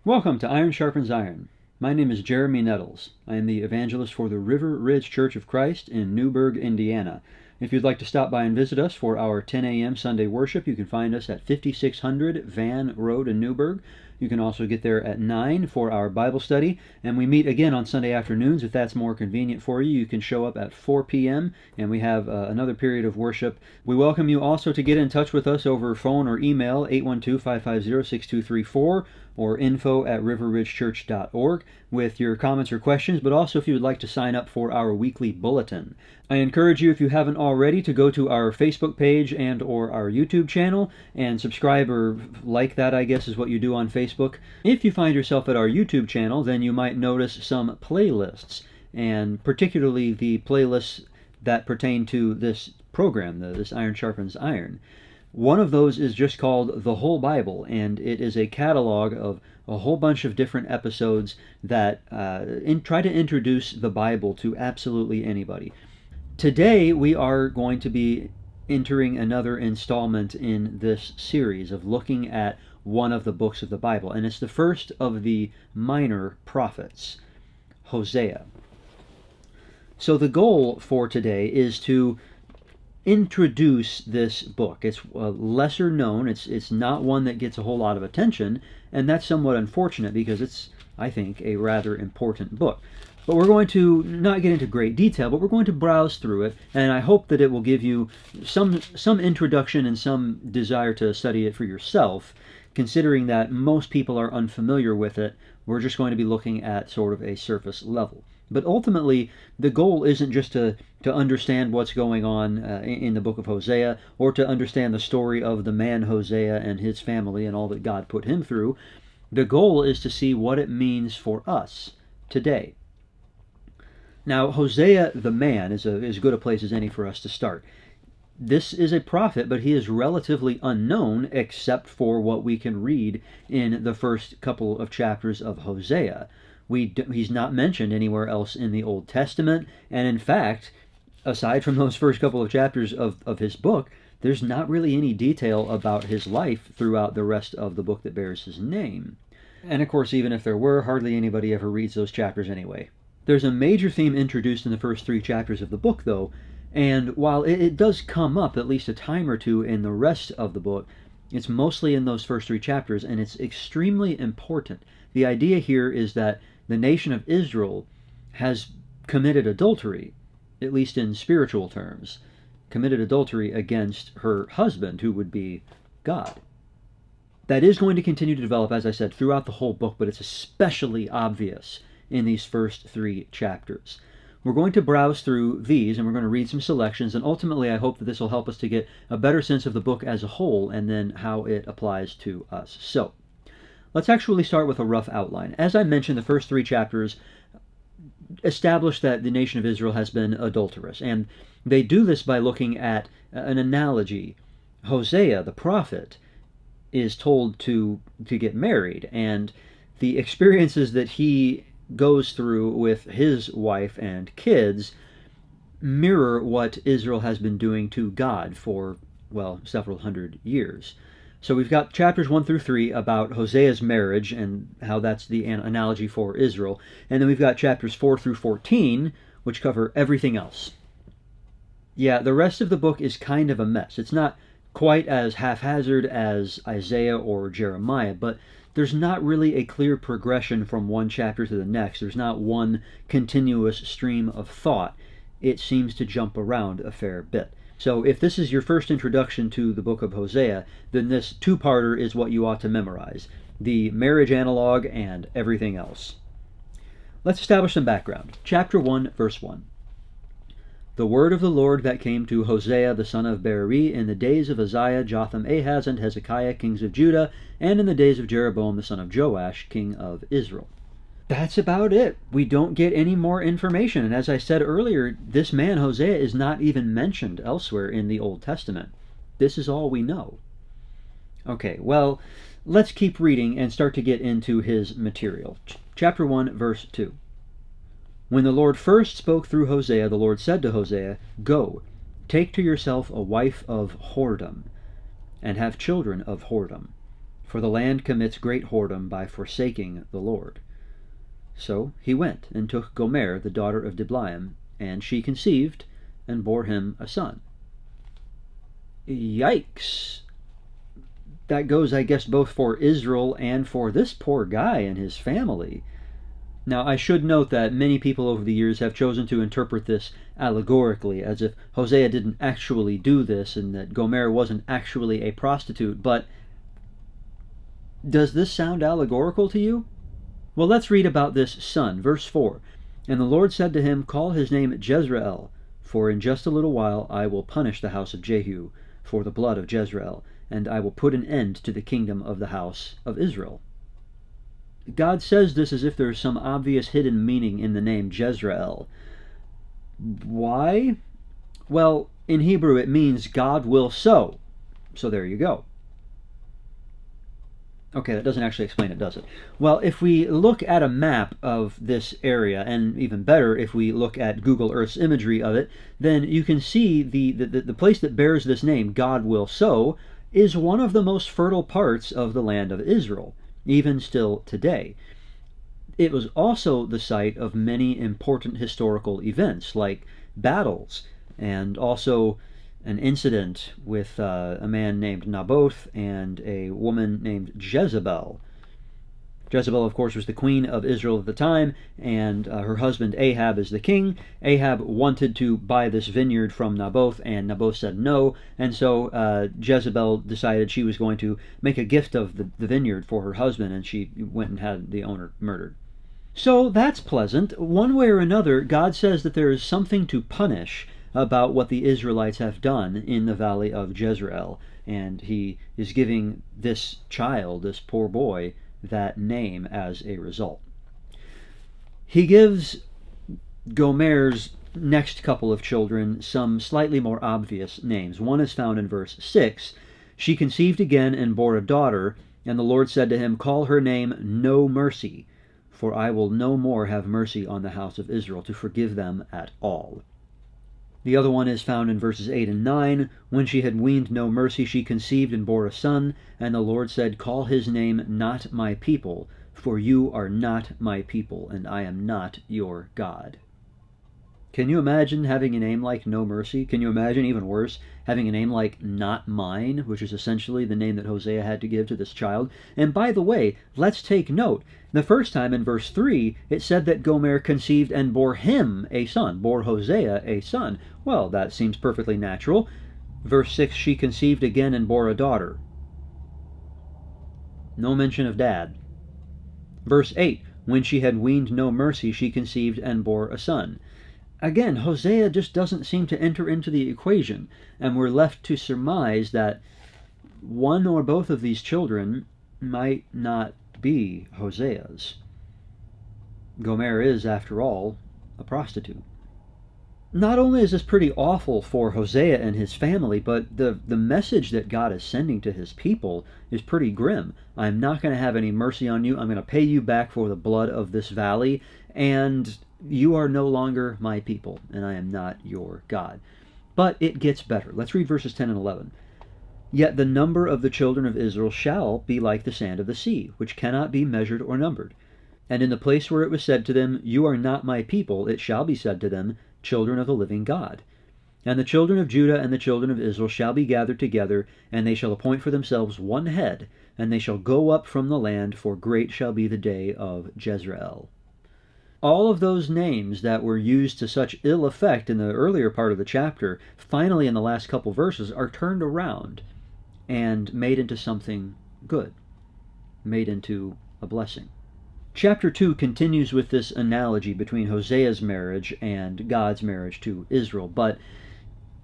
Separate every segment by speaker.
Speaker 1: Welcome to Iron Sharpens Iron. My name is Jeremy Nettles. I am the evangelist for the River Ridge Church of Christ in Newburgh, Indiana. If you'd like to stop by and visit us for our 10 a.m. Sunday worship, you can find us at 5600 Van Road in Newburgh. You can also get there at 9 for our Bible study, and we meet again on Sunday afternoons. If that's more convenient for you, you can show up at 4 p.m., and we have another period of worship. We welcome you also to get in touch with us over phone or email, 812-550-6234, or info@riverridgechurch.org with your comments or questions, but also if you would like to sign up for our weekly bulletin. I encourage you, if you haven't already, to go to our Facebook page and or our YouTube channel and subscribe or like that, I guess is what you do on Facebook. If you find yourself at our YouTube channel, then you might notice some playlists, and particularly the playlists that pertain to this program, this Iron Sharpens Iron. One of those is just called The Whole Bible, and it is a catalog of a whole bunch of different episodes that try to introduce the Bible to absolutely anybody. Today we are going to be entering another installment in this series of looking at one of the books of the Bible, and it's the first of the minor prophets, Hosea. So the goal for today is to introduce this book. It's lesser known. It's not one that gets a whole lot of attention, and that's somewhat unfortunate because it's, I think, a rather important book. But we're going to not get into great detail, but we're going to browse through it, and I hope that it will give you some introduction and some desire to study it for yourself, considering that most people are unfamiliar with it. We're just going to be looking at sort of a surface level. But ultimately, the goal isn't just to understand what's going on in the book of Hosea, or to understand the story of the man Hosea and his family and all that God put him through. The goal is to see what it means for us today. Now, Hosea the man is as good a place as any for us to start. This is a prophet, but he is relatively unknown except for what we can read in the first couple of chapters of Hosea. He's not mentioned anywhere else in the Old Testament, and in fact, aside from those first couple of chapters of his book, there's not really any detail about his life throughout the rest of the book that bears his name. And of course, even if there were, hardly anybody ever reads those chapters anyway. There's a major theme introduced in the first 3 chapters of the book, though, and while it does come up at least a time or two in the rest of the book, it's mostly in those first 3 chapters, and it's extremely important. The idea here is that the nation of Israel has committed adultery, at least in spiritual terms, committed adultery against her husband, who would be God. That is going to continue to develop, as I said, throughout the whole book, but it's especially obvious in these first 3 chapters. We're going to browse through these, and we're going to read some selections, and ultimately I hope that this will help us to get a better sense of the book as a whole, and then how it applies to us. So, let's actually start with a rough outline. As I mentioned, the first 3 chapters establish that the nation of Israel has been adulterous, and they do this by looking at an analogy. Hosea, the prophet, is told to get married, and the experiences that he goes through with his wife and kids mirror what Israel has been doing to God for, well, several hundred years. So we've got chapters 1 through 3 about Hosea's marriage and how that's the analogy for Israel. And then we've got chapters 4 through 14, which cover everything else. Yeah, the rest of the book is kind of a mess. It's not quite as haphazard as Isaiah or Jeremiah, but there's not really a clear progression from one chapter to the next. There's not one continuous stream of thought. It seems to jump around a fair bit. So if this is your first introduction to the book of Hosea, then this 2-parter is what you ought to memorize. The marriage analog and everything else. Let's establish some background. Chapter 1, verse 1. The word of the Lord that came to Hosea the son of Beeri in the days of Uzziah, Jotham, Ahaz, and Hezekiah, kings of Judah, and in the days of Jeroboam the son of Joash, king of Israel. That's about it. We don't get any more information. And as I said earlier, this man, Hosea, is not even mentioned elsewhere in the Old Testament. This is all we know. Okay, well, let's keep reading and start to get into his material. Chapter 1, verse 2. When the Lord first spoke through Hosea, the Lord said to Hosea, Go, take to yourself a wife of whoredom, and have children of whoredom. for the land commits great whoredom by forsaking the Lord. So he went and took Gomer, the daughter of Diblaim, and she conceived and bore him a son. Yikes! That goes, I guess, both for Israel and for this poor guy and his family. Now, I should note that many people over the years have chosen to interpret this allegorically, as if Hosea didn't actually do this and that Gomer wasn't actually a prostitute, but does this sound allegorical to you? Well, let's read about this son. Verse 4, "And the Lord said to him, Call his name Jezreel, for in just a little while I will punish the house of Jehu for the blood of Jezreel, and I will put an end to the kingdom of the house of Israel." God says this as if there's some obvious hidden meaning in the name Jezreel. Why? Well, in Hebrew it means God will sow. So there you go. Okay, that doesn't actually explain it, does it? Well, if we look at a map of this area, and even better, if we look at Google Earth's imagery of it, then you can see the place that bears this name, God will sow, is one of the most fertile parts of the land of Israel, even still today. It was also the site of many important historical events, like battles, and also an incident with a man named Naboth and a woman named Jezebel. Jezebel, of course, was the queen of Israel at the time, and her husband Ahab is the king. Ahab wanted to buy this vineyard from Naboth, and Naboth said no, and so Jezebel decided she was going to make a gift of the vineyard for her husband, and she went and had the owner murdered. So that's pleasant. One way or another, God says that there is something to punish about what the Israelites have done in the valley of Jezreel, and he is giving this child, this poor boy, that name as a result. He gives Gomer's next couple of children some slightly more obvious names. One is found in verse 6. "She conceived again and bore a daughter, and the Lord said to him, Call her name No Mercy, for I will no more have mercy on the house of Israel to forgive them at all." The other one is found in verses 8 and 9. "When she had weaned no mercy, she conceived and bore a son, and the Lord said, Call his name Not My People, for you are not my people, and I am not your God." Can you imagine having a name like No Mercy? Can you imagine, even worse, having a name like Not Mine, which is essentially the name that Hosea had to give to this child? And by the way, let's take note. The first time in verse 3, it said that Gomer conceived and bore him a son, bore Hosea a son. Well, that seems perfectly natural. Verse 6, "She conceived again and bore a daughter." No mention of dad. Verse 8, "When she had weaned no mercy, she conceived and bore a son." Again, Hosea just doesn't seem to enter into the equation, and we're left to surmise that one or both of these children might not be Hosea's. Gomer is, after all, a prostitute. Not only is this pretty awful for Hosea and his family, but the message that God is sending to his people is pretty grim. I'm not going to have any mercy on you. I'm going to pay you back for the blood of this valley, and you are no longer my people, and I am not your God. But it gets better. Let's read verses 10 and 11. "Yet the number of the children of Israel shall be like the sand of the sea, which cannot be measured or numbered. And in the place where it was said to them, You are not my people, it shall be said to them, Children of the living God. And the children of Judah and the children of Israel shall be gathered together, and they shall appoint for themselves one head, and they shall go up from the land, for great shall be the day of Jezreel." All of those names that were used to such ill effect in the earlier part of the chapter, finally in the last couple verses, are turned around and made into something good, made into a blessing. Chapter 2 continues with this analogy between Hosea's marriage and God's marriage to Israel, but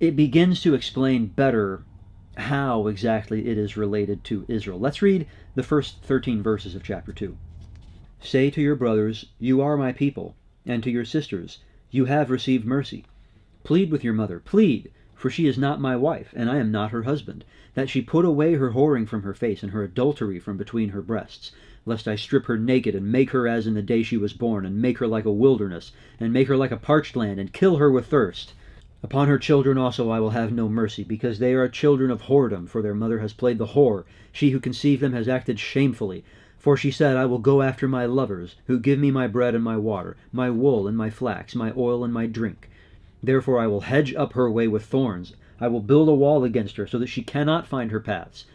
Speaker 1: it begins to explain better how exactly it is related to Israel. Let's read the first 13 verses of chapter 2. "Say to your brothers, You are my people, and to your sisters, You have received mercy. Plead with your mother, plead, for she is not my wife, and I am not her husband, that she put away her whoring from her face and her adultery from between her breasts, lest I strip her naked and make her as in the day she was born, and make her like a wilderness, and make her like a parched land, and kill her with thirst. Upon her children also I will have no mercy, because they are children of whoredom, for their mother has played the whore. She who conceived them has acted shamefully. For she said, I will go after my lovers, who give me my bread and my water, my wool and my flax, my oil and my drink. Therefore I will hedge up her way with thorns. I will build a wall against her, so that she cannot find her paths.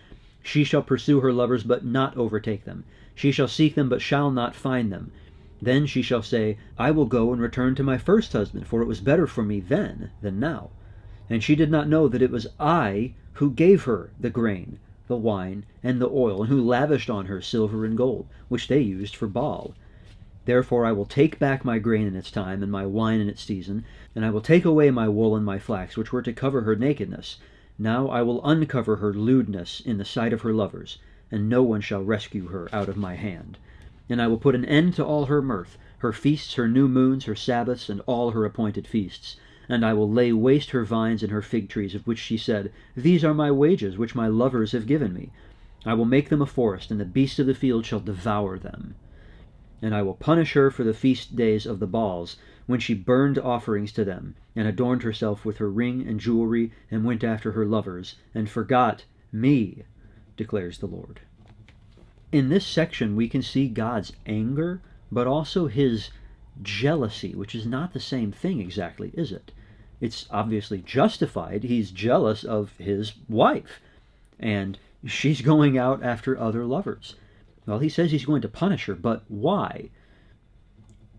Speaker 1: She shall pursue her lovers, but not overtake them. She shall seek them, but shall not find them. Then she shall say, I will go and return to my first husband, for it was better for me then than now. And she did not know that it was I who gave her the grain, the wine, and the oil, and who lavished on her silver and gold, which they used for Baal. Therefore I will take back my grain in its time, and my wine in its season, and I will take away my wool and my flax, which were to cover her nakedness. Now I will uncover her lewdness in the sight of her lovers, and no one shall rescue her out of my hand. And I will put an end to all her mirth, her feasts, her new moons, her Sabbaths, and all her appointed feasts. And I will lay waste her vines and her fig trees, of which she said, These are my wages, which my lovers have given me. I will make them a forest, and the beasts of the field shall devour them. And I will punish her for the feast days of the Baals, when she burned offerings to them, and adorned herself with her ring and jewelry, and went after her lovers, and forgot me, declares the Lord. In this section we can see God's anger, but also his jealousy, which is not the same thing exactly, is it? It's obviously justified. He's jealous of his wife, and she's going out after other lovers. Well, he says he's going to punish her, but why?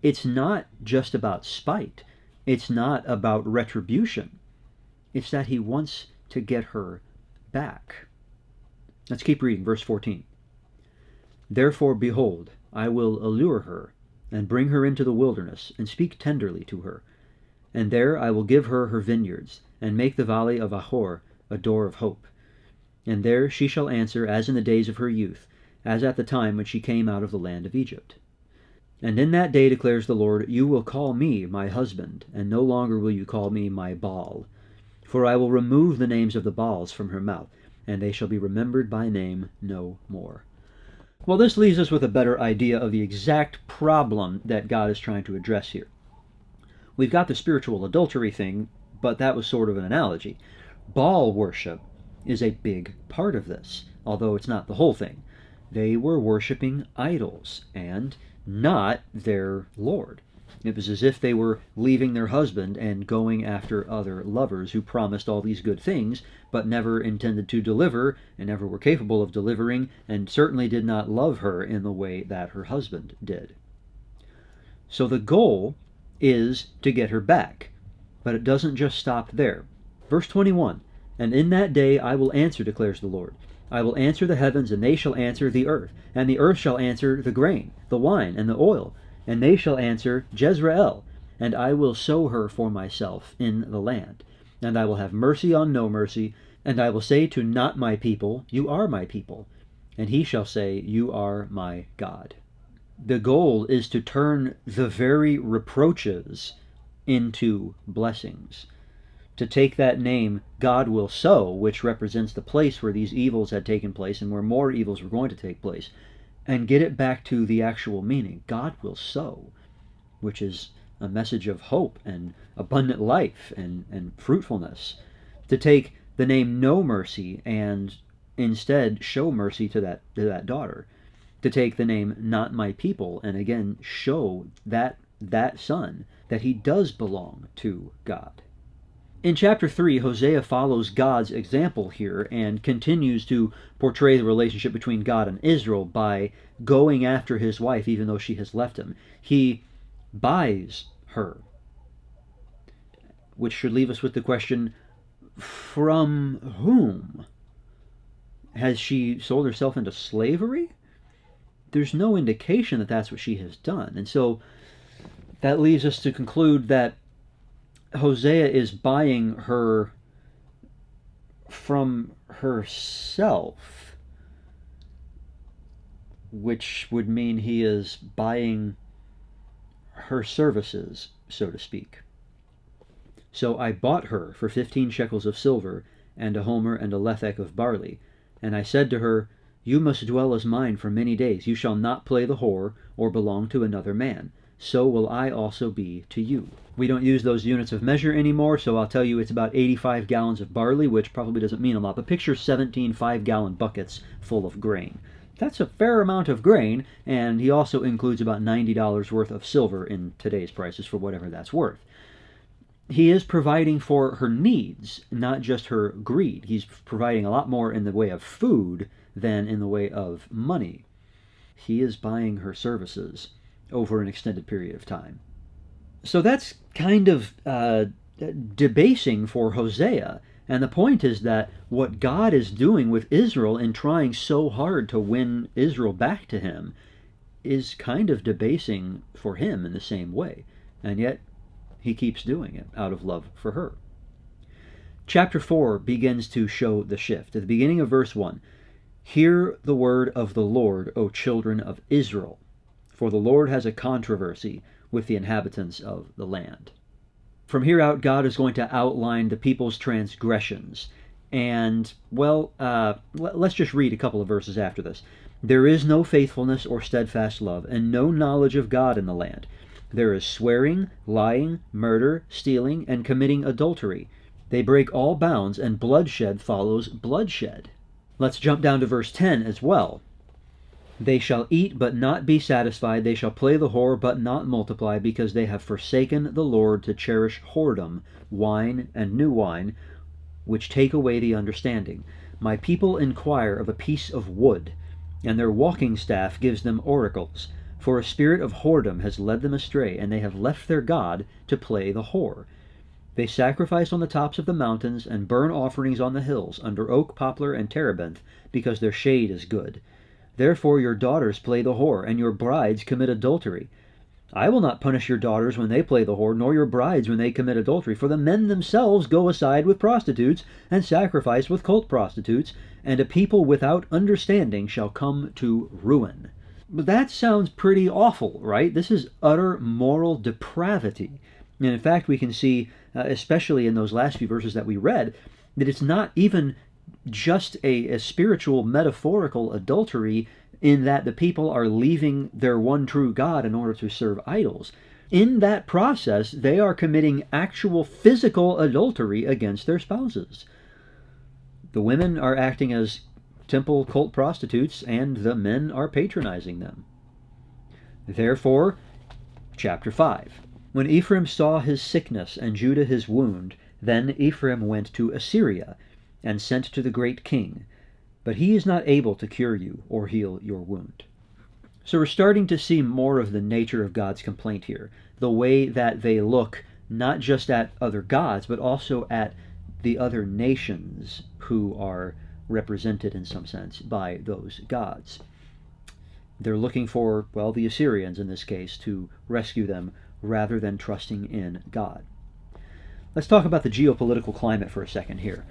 Speaker 1: It's not just about spite. It's not about retribution. It's that he wants to get her back. Let's keep reading, verse 14. Therefore, behold, I will allure her, and bring her into the wilderness, and speak tenderly to her. And there I will give her her vineyards, and make the valley of Ahor a door of hope. And there she shall answer as in the days of her youth, as at the time when she came out of the land of Egypt. And in that day, declares the Lord, you will call me my husband, and no longer will you call me my Baal. For I will remove the names of the Baals from her mouth, and they shall be remembered by name no more. Well, this leaves us with a better idea of the exact problem that God is trying to address here. We've got the spiritual adultery thing, but that was sort of an analogy. Baal worship is a big part of this, although it's not the whole thing. They were worshiping idols and not their Lord. It was as if they were leaving their husband and going after other lovers who promised all these good things, but never intended to deliver, and never were capable of delivering, and certainly did not love her in the way that her husband did. So the goal is to get her back, but it doesn't just stop there. Verse 21, And in that day I will answer, declares the Lord. I will answer the heavens, and they shall answer the earth, and the earth shall answer the grain, the wine, and the oil, and they shall answer Jezreel, and I will sow her for myself in the land. And I will have mercy on no mercy, and I will say to not my people, you are my people, and he shall say, you are my God. The goal is to turn the very reproaches into blessings. To take that name, God will sow, which represents the place where these evils had taken place and where more evils were going to take place, and get it back to the actual meaning. God will sow, which is a message of hope and abundant life and fruitfulness. To take the name no mercy and instead show mercy to that daughter. To take the name not my people and again show that son that he does belong to God. In chapter 3, Hosea follows God's example here and continues to portray the relationship between God and Israel by going after his wife even though she has left him. He buys her, which should leave us with the question, from whom? Has she sold herself into slavery? There's no indication that that's what she has done. And so that leaves us to conclude that Hosea is buying her from herself, which would mean he is buying her services, so to speak. So I bought her for 15 shekels of silver, and a homer and a lethek of barley. And I said to her, you must dwell as mine for many days. You shall not play the whore, or belong to another man. so will I also be to you. We don't use those units of measure anymore, so I'll tell you it's about 85 gallons of barley, which probably doesn't mean a lot, but picture 17 5-gallon buckets full of grain. That's a fair amount of grain, and he also includes about $90 worth of silver in today's prices for whatever that's worth. He is providing for her needs, not just her greed. He's providing a lot more in the way of food than in the way of money. He is buying her services over an extended period of time. So that's kind of debasing for Hosea. And the point is that what God is doing with Israel in trying so hard to win Israel back to him is kind of debasing for him in the same way. And yet he keeps doing it out of love for her. Chapter 4 begins to show the shift. At the beginning of verse 1, "Hear the word of the Lord, O children of Israel, for the Lord has a controversy with the inhabitants of the land." From here out, God is going to outline the people's transgressions. And, well, let's just read a couple of verses after this. "There is no faithfulness or steadfast love, and no knowledge of God in the land. There is swearing, lying, murder, stealing, and committing adultery. They break all bounds, and bloodshed follows bloodshed." Let's jump down to verse 10 as well. "They shall eat but not be satisfied. They shall play the whore but not multiply, because they have forsaken the Lord to cherish whoredom, wine and new wine, which take away the understanding. My people inquire of a piece of wood, and their walking staff gives them oracles. For a spirit of whoredom has led them astray, and they have left their God to play the whore. They sacrifice on the tops of the mountains, and burn offerings on the hills, under oak, poplar, and terebinth, because their shade is good. Therefore your daughters play the whore, and your brides commit adultery. I will not punish your daughters when they play the whore, nor your brides when they commit adultery, for the men themselves go aside with prostitutes, and sacrifice with cult prostitutes, and a people without understanding shall come to ruin." But that sounds pretty awful, right? This is utter moral depravity. And in fact, we can see, especially in those last few verses that we read, that it's not even just a spiritual, metaphorical adultery in that the people are leaving their one true God in order to serve idols. In that process, they are committing actual physical adultery against their spouses. The women are acting as temple cult prostitutes, and the men are patronizing them. Therefore, chapter 5. "When Ephraim saw his sickness and Judah his wound, then Ephraim went to Assyria, and sent to the great king. But he is not able to cure you or heal your wound." So we're starting to see more of the nature of God's complaint here. The way that they look not just at other gods, but also at the other nations who are represented in some sense by those gods. They're looking for, well, the Assyrians in this case, to rescue them rather than trusting in God. Let's talk about the geopolitical climate for a second here.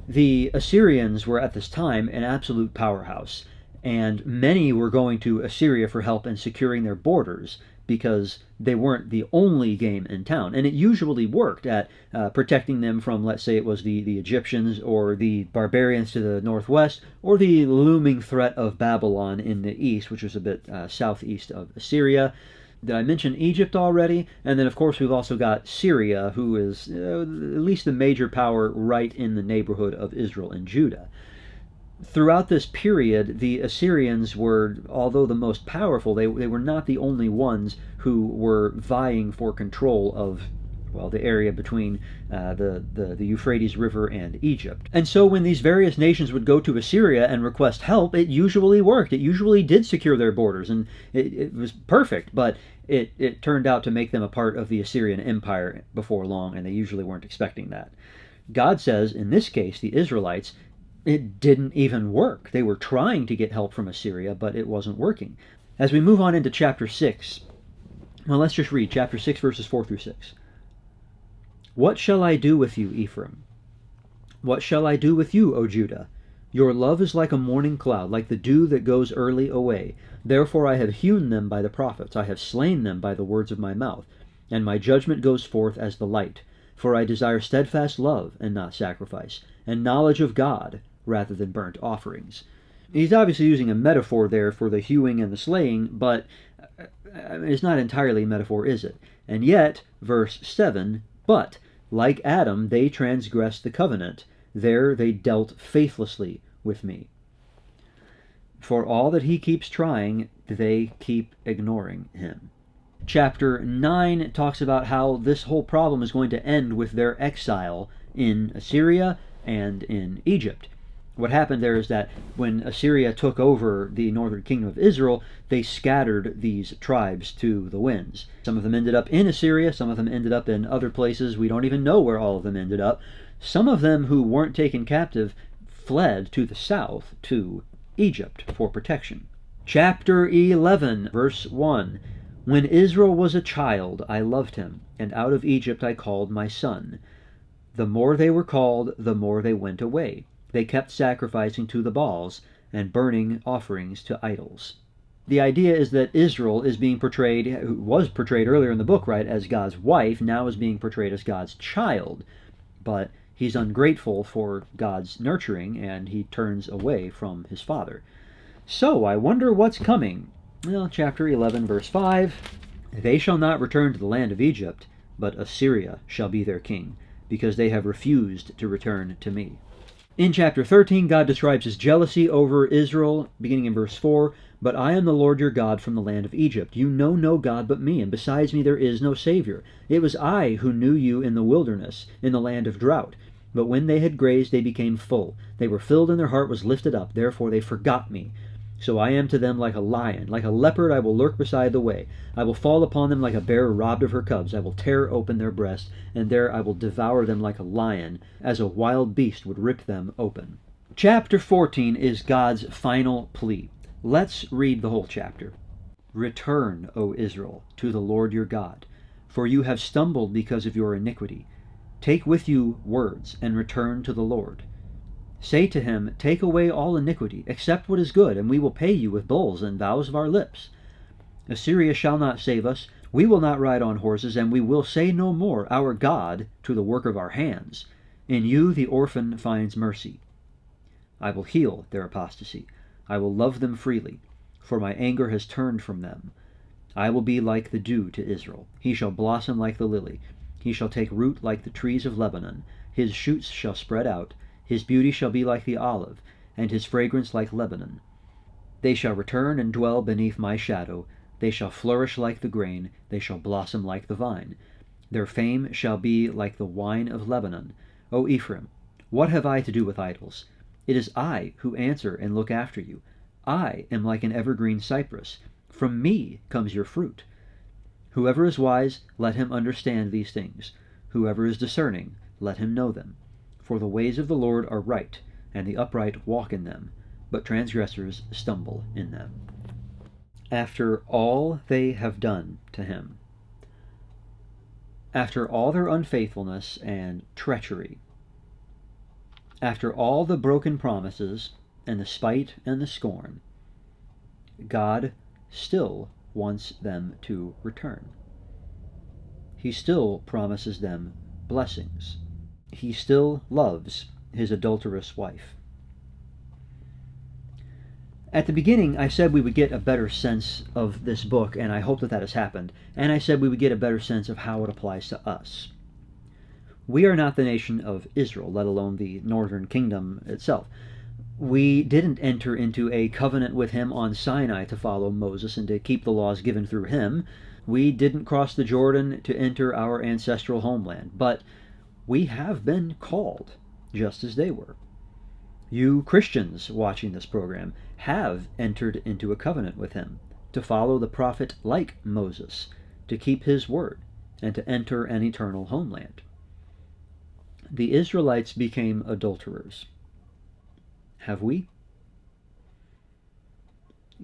Speaker 1: The Assyrians were at this time an absolute powerhouse, and many were going to Assyria for help in securing their borders because they weren't the only game in town. And it usually worked at protecting them from, let's say it was the Egyptians or the barbarians to the northwest, or the looming threat of Babylon in the east, which was a bit southeast of Assyria. Did I mention Egypt already? And then, of course, we've also got Syria, who is at least the major power right in the neighborhood of Israel and Judah. Throughout this period, the Assyrians were, although the most powerful, they were not the only ones who were vying for control of, well, the area between the Euphrates River and Egypt. And so when these various nations would go to Assyria and request help, it usually worked. It usually did secure their borders, and it was perfect, but it turned out to make them a part of the Assyrian Empire before long, and they usually weren't expecting that. God says, in this case, the Israelites, it didn't even work. They were trying to get help from Assyria, but it wasn't working. As we move on into chapter 6, well, let's just read chapter 6, verses 4 through 6. "What shall I do with you, Ephraim? What shall I do with you, O Judah? Your love is like a morning cloud, like the dew that goes early away. Therefore I have hewn them by the prophets, I have slain them by the words of my mouth, and my judgment goes forth as the light. For I desire steadfast love and not sacrifice, and knowledge of God rather than burnt offerings." He's obviously using a metaphor there for the hewing and the slaying, but it's not entirely metaphor, is it? And yet, verse 7, but, like Adam, they transgressed the covenant. There they dealt faithlessly with me. For all that he keeps trying, they keep ignoring him. Chapter 9 talks about how this whole problem is going to end with their exile in Assyria and in Egypt. What happened there is that when Assyria took over the northern kingdom of Israel, they scattered these tribes to the winds. Some of them ended up in Assyria, some of them ended up in other places. We don't even know where all of them ended up. Some of them who weren't taken captive fled to the south, to Egypt, for protection. Chapter 11, verse 1. When Israel was a child, I loved him, and out of Egypt I called my son. The more they were called, the more they went away. They kept sacrificing to the Baals and burning offerings to idols. The idea is that Israel is being portrayed, who was portrayed earlier in the book, right, as God's wife, now is being portrayed as God's child. But he's ungrateful for God's nurturing, and he turns away from his father. So, I wonder what's coming. Well, chapter 11, verse 5. They shall not return to the land of Egypt, but Assyria shall be their king, because they have refused to return to me. In chapter 13, God describes his jealousy over Israel, beginning in verse 4. But I am the Lord your God from the land of Egypt. You know no God but me, and besides me there is no Savior. It was I who knew you in the wilderness, in the land of drought. But when they had grazed, they became full. They were filled, and their heart was lifted up. Therefore they forgot me. So I am to them like a lion. Like a leopard I will lurk beside the way. I will fall upon them like a bear robbed of her cubs. I will tear open their breast, and there I will devour them like a lion, as a wild beast would rip them open. Chapter 14 is God's final plea. Let's read the whole chapter. Return, O Israel, to the Lord your God, for you have stumbled because of your iniquity. Take with you words, and return to the Lord. Say to him, take away all iniquity, accept what is good, and we will pay you with bulls and vows of our lips. Assyria shall not save us, we will not ride on horses, and we will say no more, our God, to the work of our hands. In you the orphan finds mercy. I will heal their apostasy. I will love them freely, for my anger has turned from them. I will be like the dew to Israel. He shall blossom like the lily. He shall take root like the trees of Lebanon. His shoots shall spread out. His beauty shall be like the olive, and his fragrance like Lebanon. They shall return and dwell beneath my shadow. They shall flourish like the grain. They shall blossom like the vine. Their fame shall be like the wine of Lebanon. O Ephraim, what have I to do with idols? It is I who answer and look after you. I am like an evergreen cypress. From me comes your fruit. Whoever is wise, let him understand these things. Whoever is discerning, let him know them. For the ways of the Lord are right, and the upright walk in them, but transgressors stumble in them. After all they have done to him, after all their unfaithfulness and treachery, after all the broken promises and the spite and the scorn, God still wants them to return. He still promises them blessings. He still loves his adulterous wife. At the beginning, I said we would get a better sense of this book, and I hope that that has happened. And I said we would get a better sense of how it applies to us. We are not the nation of Israel, let alone the northern kingdom itself. We didn't enter into a covenant with him on Sinai to follow Moses and to keep the laws given through him. We didn't cross the Jordan to enter our ancestral homeland, but we have been called, just as they were. You Christians watching this program have entered into a covenant with him to follow the prophet like Moses, to keep his word, and to enter an eternal homeland. The Israelites became adulterers. Have we?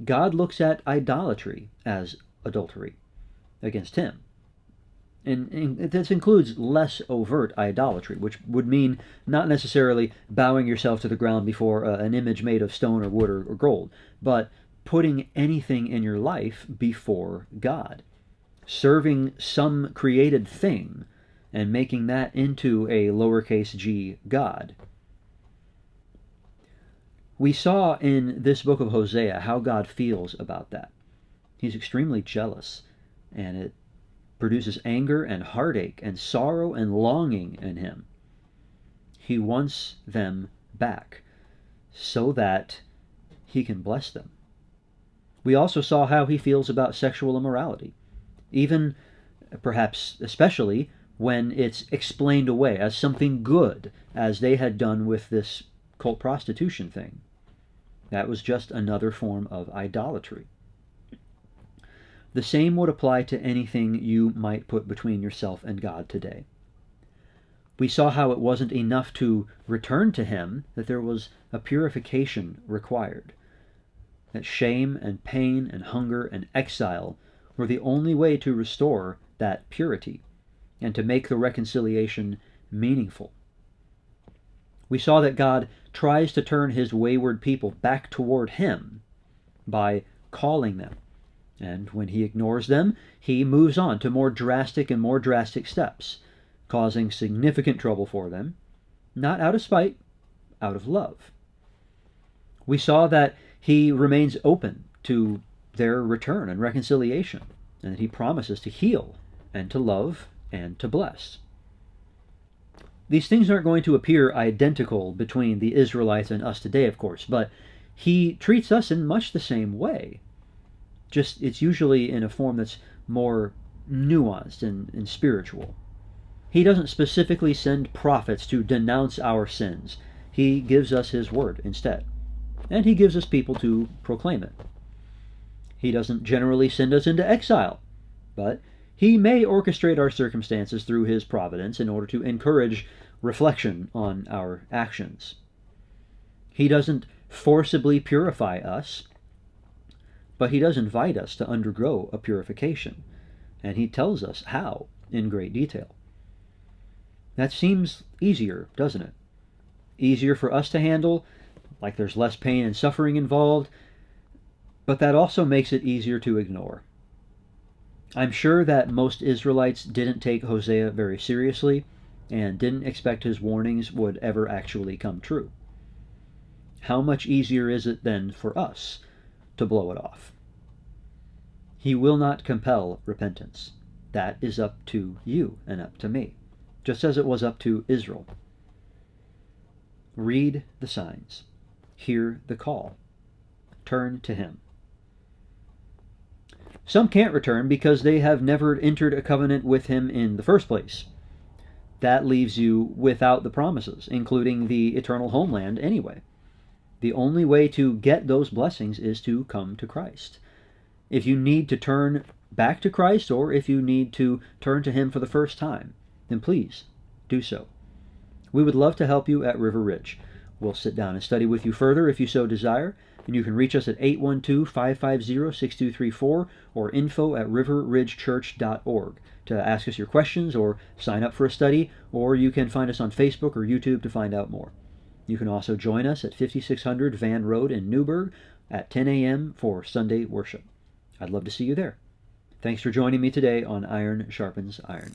Speaker 1: God looks at idolatry as adultery against him. And this includes less overt idolatry, which would mean not necessarily bowing yourself to the ground before an image made of stone or wood or gold, but putting anything in your life before God, serving some created thing and making that into a lowercase g God. We saw in this book of Hosea how God feels about that. He's extremely jealous, and it produces anger and heartache and sorrow and longing in him. He wants them back so that he can bless them. We also saw how he feels about sexual immorality, even, perhaps especially, when it's explained away as something good, as they had done with this cult prostitution thing. That was just another form of idolatry. The same would apply to anything you might put between yourself and God today. We saw how it wasn't enough to return to him, that there was a purification required. That shame and pain and hunger and exile were the only way to restore that purity and to make the reconciliation meaningful. We saw that God tries to turn his wayward people back toward him by calling them. And when he ignores them, he moves on to more drastic and more drastic steps, causing significant trouble for them, not out of spite, out of love. We saw that he remains open to their return and reconciliation, and that he promises to heal and to love and to bless. These things aren't going to appear identical between the Israelites and us today, of course, but he treats us in much the same way. Just it's usually in a form that's more nuanced and spiritual. He doesn't specifically send prophets to denounce our sins. He gives us his word instead, and he gives us people to proclaim it. He doesn't generally send us into exile, but he may orchestrate our circumstances through his providence in order to encourage reflection on our actions. He doesn't forcibly purify us, but he does invite us to undergo a purification, and he tells us how in great detail. That seems easier, doesn't it? Easier for us to handle, like there's less pain and suffering involved, but that also makes it easier to ignore. I'm sure that most Israelites didn't take Hosea very seriously and didn't expect his warnings would ever actually come true. How much easier is it then for us to blow it off? He will not compel repentance. That is up to you and up to me, just as it was up to Israel. Read the signs. Hear the call. Turn to him. Some can't return because they have never entered a covenant with him in the first place. That leaves you without the promises, including the eternal homeland anyway. The only way to get those blessings is to come to Christ. If you need to turn back to Christ, or if you need to turn to him for the first time, then please do so. We would love to help you at River Ridge. We'll sit down and study with you further if you so desire, and you can reach us at 812-550-6234 or info@riverridgechurch.org to ask us your questions or sign up for a study, or you can find us on Facebook or YouTube to find out more. You can also join us at 5600 Van Road in Newburgh at 10 a.m. for Sunday worship. I'd love to see you there. Thanks for joining me today on Iron Sharpens Iron.